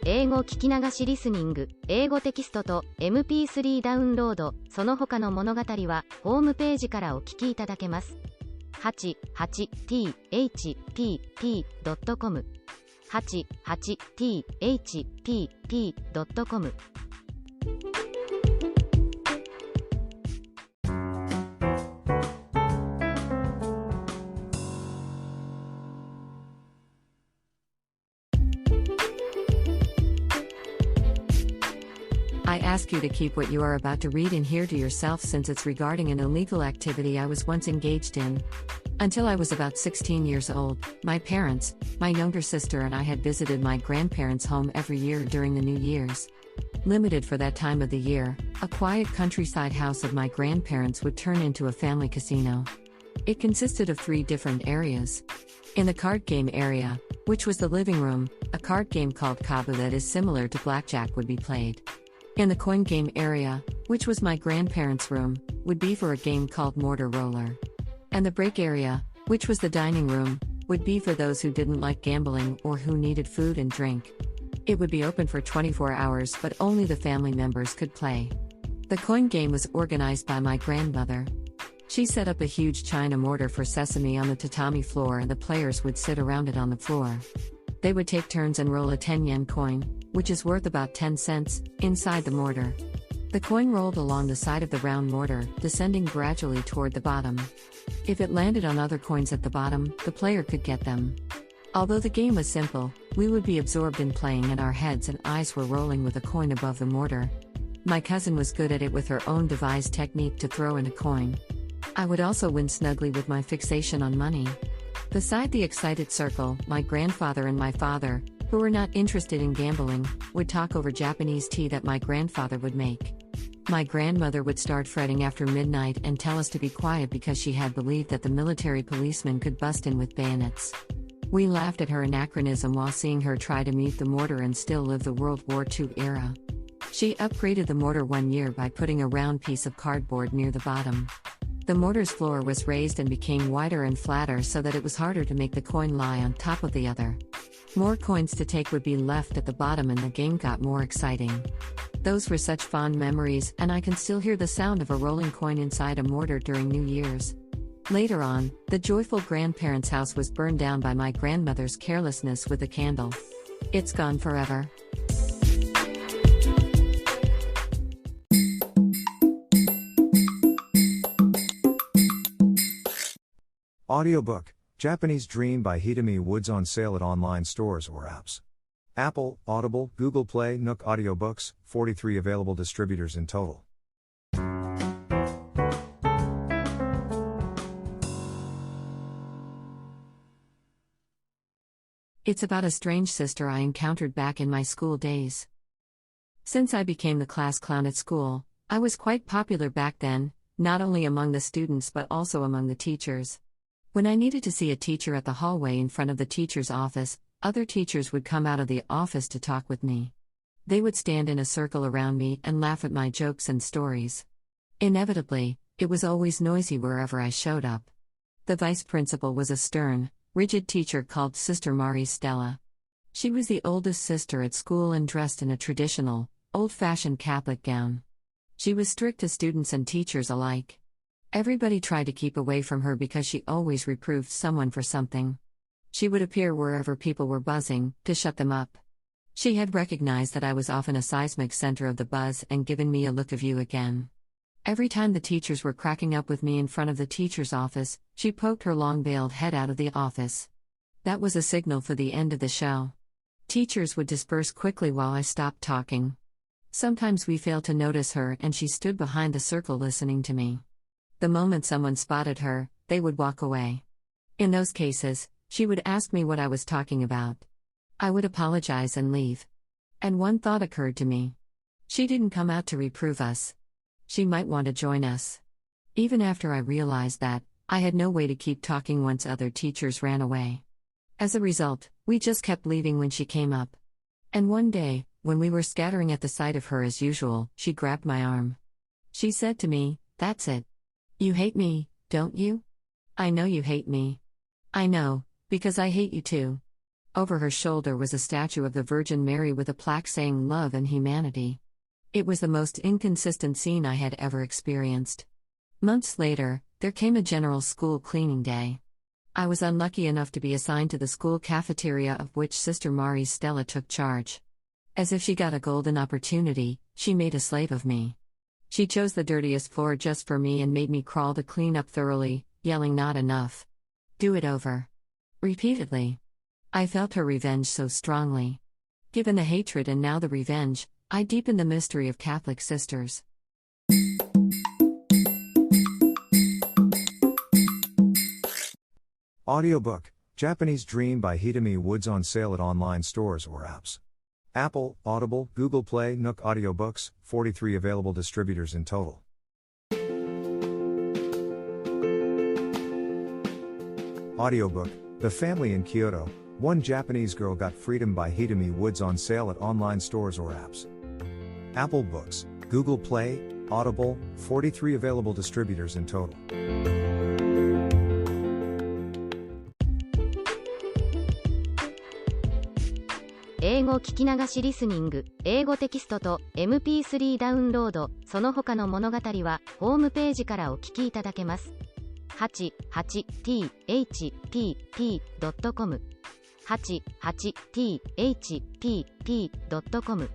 英語聞き流しリスニング、英語テキストと MP3 ダウンロード、その他の物語はホームページからお聞きいただけます。88thpp.com 88thpp.com I ask you to keep what you are about to read and hear to yourself since it's regarding an illegal activity I was once engaged in. Until I was about 16 years old, my parents, my younger sister and I had visited my grandparents' home every year during the New Year's. Limited for that time of the year, a quiet countryside house of my grandparents would turn into a family casino. It consisted of 3 different areas. In the card game area, which was the living room, a card game called Kabu that is similar to blackjack would be played. In the coin game area, which was my grandparents' room, would be for a game called Mortar Roller. And the break area, which was the dining room, would be for those who didn't like gambling or who needed food and drink. It would be open for 24 hours but only the family members could play. The coin game was organized by my grandmother. She set up a huge china mortar for sesame on the tatami floor and the players would sit around it on the floor. They would take turns and roll a 10-yen coin, which is worth about 10 cents, inside the mortar. The coin rolled along the side of the round mortar, descending gradually toward the bottom. If it landed on other coins at the bottom, the player could get them. Although the game was simple, we would be absorbed in playing and our heads and eyes were rolling with a coin above the mortar. My cousin was good at it with her own devised technique to throw in a coin. I would also win snugly with my fixation on money. Beside the excited circle, my grandfather and my father, who were not interested in gambling, would talk over Japanese tea that my grandfather would make. My grandmother would start fretting after midnight and tell us to be quiet because she had believed that the military policemen could bust in with bayonets. We laughed at her anachronism while seeing her try to mute the mortar and still live the World War II era. She upgraded the mortar one year by putting a round piece of cardboard near the bottom. The mortar's floor was raised and became wider and flatter so that it was harder to make the coin lie on top of the other. More coins to take would be left at the bottom and the game got more exciting. Those were such fond memories, and I can still hear the sound of a rolling coin inside a mortar during New Year's. Later on, the joyful grandparents' house was burned down by my grandmother's carelessness with a candle. It's gone forever. Audiobook, Japanese Dream by Hitomi Woods on sale at online stores or apps. Apple, Audible, Google Play, Nook Audiobooks, 43 available distributors in total. It's about a strange sister I encountered back in my school days. Since I became the class clown at school, I was quite popular back then, not only among the students but also among the teachers. When I needed to see a teacher at the hallway in front of the teacher's office, other teachers would come out of the office to talk with me. They would stand in a circle around me and laugh at my jokes and stories. Inevitably, it was always noisy wherever I showed up. The vice principal was a stern, rigid teacher called Sister Marie Stella. She was the oldest sister at school and dressed in a traditional, old-fashioned Catholic gown. She was strict to students and teachers alike. Everybody tried to keep away from her because she always reproved someone for something. She would appear wherever people were buzzing, to shut them up. She had recognized that I was often a seismic center of the buzz and given me a look of you again. Every time the teachers were cracking up with me in front of the teacher's office, she poked her long-veiled head out of the office. That was a signal for the end of the show. Teachers would disperse quickly while I stopped talking. Sometimes we failed to notice her and she stood behind the circle listening to me. The moment someone spotted her, they would walk away. In those cases, she would ask me what I was talking about. I would apologize and leave. And one thought occurred to me. She didn't come out to reprove us. She might want to join us. Even after I realized that, I had no way to keep talking once other teachers ran away. As a result, we just kept leaving when she came up. And one day, when we were scattering at the sight of her as usual, she grabbed my arm. She said to me, "That's it. You hate me, don't you? I know you hate me. I know, because I hate you too." Over her shoulder was a statue of the Virgin Mary with a plaque saying love and humanity. It was the most inconsistent scene I had ever experienced. Months later, there came a general school cleaning day. I was unlucky enough to be assigned to the school cafeteria, of which Sister Mari's Stella took charge. As if she got a golden opportunity, she made a slave of me. She chose the dirtiest floor just for me and made me crawl to clean up thoroughly, yelling not enough. Do it over. Repeatedly. I felt her revenge so strongly. Given the hatred and now the revenge, I deepened the mystery of Catholic sisters. Audiobook, Japanese Dream by Hitomi Woods on sale at online stores or apps. Apple, Audible, Google Play, Nook Audiobooks, 43 available distributors in total. Audiobook, The Family in Kyoto, One Japanese Girl Got Freedom by Hitomi Woods on sale at online stores or apps. Apple Books, Google Play, Audible, 43 available distributors in total. 英語聞き流しリスニング、英語テキストと MP3 ダウンロード、その他の物語はホームページからお聞きいただけます。88thpp.com 88thpp.com